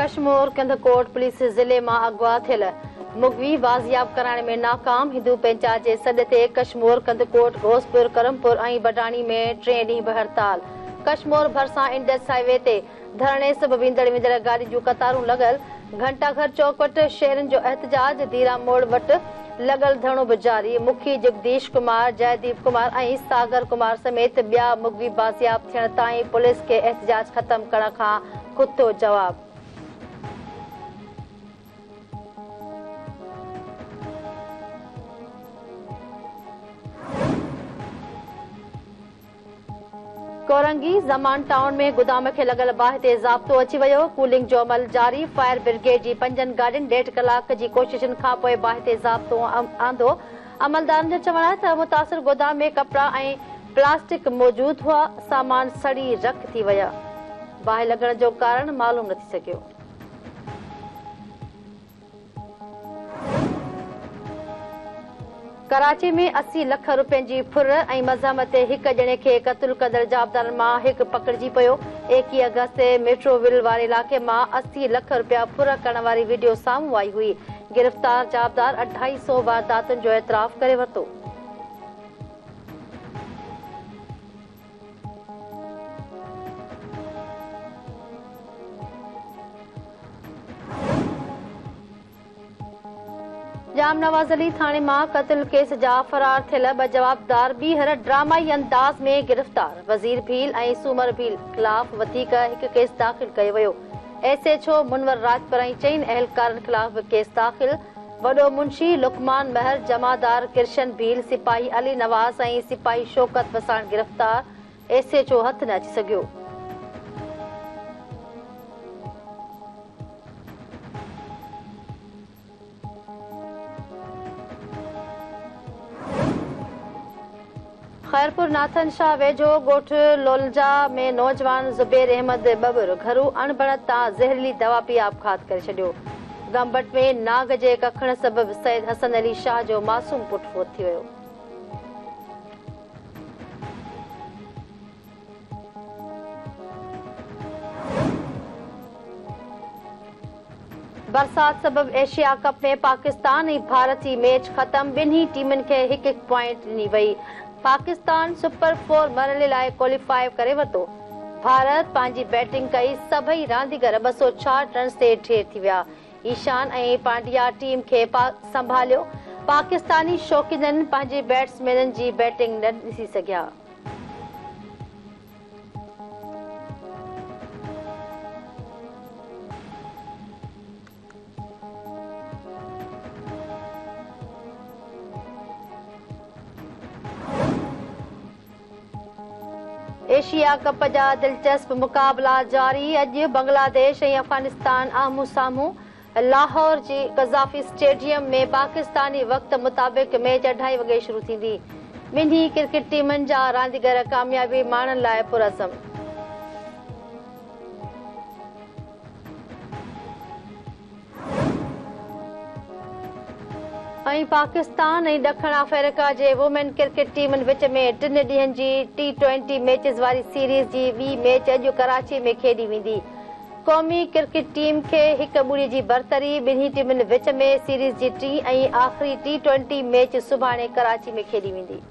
Kashmir Kandhkot police जिले में अगवा थियल मुगवी बाज़ियाब कराने में नाकाम। हिंदू पंचायत के सॾ ते कश्मीर कंदकोट घोसपुर करमपुर और बडानी में 3 ॾींहं बि हड़ताल। कश्मीर भरसा इंडस हाईवे ते धरणे सबब ईंदड़ वेंदड़ गाड़ी जूं कतारूं लगल। घंटाघर चौक वट शहरन जो एहतजाज। दीरा मोड़ वट लगल धरणो भी जारी। मुखी जगदीश कुमार, जयदीप कुमार और सागर कुमार समेत बिया मुगवी बाज़ियाब थियण ताईं पुलिस के एहतजाज खत्म करण खां खुतो जवाब। कोरंगी ज़मान टाउन में गुदाम के लगल बाहि ते ज़ाब्तो अची वियो। कूलिंग जो अमल जारी। फायर ब्रिगेड जी 5 गाड़ियुनि 1.5 कलाक जी कोशिशुनि खां पोइ बाहि ते ज़ाब्तो आंदो। अमलदारनि जो चवणु आहे त मुतासिर गोदाम में कपड़ा ऐं प्लास्टिक मौजूद हुआ। सामान सड़ी रख थी विया। बाहि लॻण जो कारण मालूम न थी सघियो। कराची में 80 लख रुपयनि जी फुर ऐं मज़हब ते हिक ॼणे खे क़त्ल कंदड़ जाबदारनि मां हिकु पकड़जी पियो। 21 अगस्त ते मेट्रोविल वारे इलाक़े मां 80 लख रुपया फुर करण वारी वीडियो साम्हूं आई हुई। गिरफ़्तार जाबदार 250 वारदातुनि जो एतराफ़ करे वरितो। जाम नवाज अली थाने मां क़त्ल केस जा फरार थियल 2 जवाबदार ॿीहर ड्रामाई अंदाज़ में गिरफ़्तार। वज़ीर भील ऐं सूमर भील ख़िलाफ़ वधीक हिकु केस दाख़िल कयो वियो। SHO मुनवर राजपराई चईन अहलकारनि ख़िलाफ़ बि केस दाख़िल। वॾो मुंशी लुकमान महर, जमादार किरशन भील, सिपाही अली नवाज़ ऐं सिपाही शौकत वसाण गिरफ़्तार। SHO हथ न अची सघियो। खैरपुर नाथन शाह वेझो गोठ लोलजा में नौजवान ज़ुबैर अहमद बबर घरू अणबणत तां ज़हरीली दवा पी आपघात करे छॾियो। गंबट में नाग जे कखण सबब सैयद हसन अली शाह जो मासूम पुट फोत थी वियो। बरसात सबब एशिया कप में पाकिस्तान ऐं भारत जी मैच ख़त्म। ॿिन्ही टीमुनि खे हिकु पॉइंट ॾिनी वई। पाकिस्तान सुपर 4 मरहले लाइ क्वालिफाई करे वरितो। भारत पंहिंजी बैटिंग कई। सभई रांदीगर 266 रन्स ते ढेर थी विया। ईशान ऐं पांड्या टीम खे संभालियो। पाकिस्तानी शौक़ीननि पंहिंजे बैट्समैननि जी बैटिंग न ॾिसी सघिया। एशिया कप जा दिलचस्प मुक़ाबला जारी। अॼु बांग्लादेश ऐं अफगानिस्तान आम्हूं साम्हूं। लाहौर जी क़ज़ाफ़ी स्टेडियम में पाकिस्तानी वक़्त मुताबिक़ मैच 2:30 वॻे शुरू थींदी। ॿिन्ही क्रिकेट टीमनि जा रांदीगर कामयाबी माणण लाइ पुरज़म। ऐं पाकिस्तान ऐं ॾखण अफ्रीका जे वुमेन क्रिकेट टीमनि विच में 3 ॾींहनि जी T20 मैचिस वारी सीरीज़ जी ॿी मैच अॼु कराची में खेॾी वेंदी। क़ौमी क्रिकेट टीम खे 1-0 जी बरतरी। ॿिन्ही टीमुनि विच में सीरीज़ जी टीं ऐं आख़िरी T20 मैच सुभाणे कराची में खेॾी वेंदी।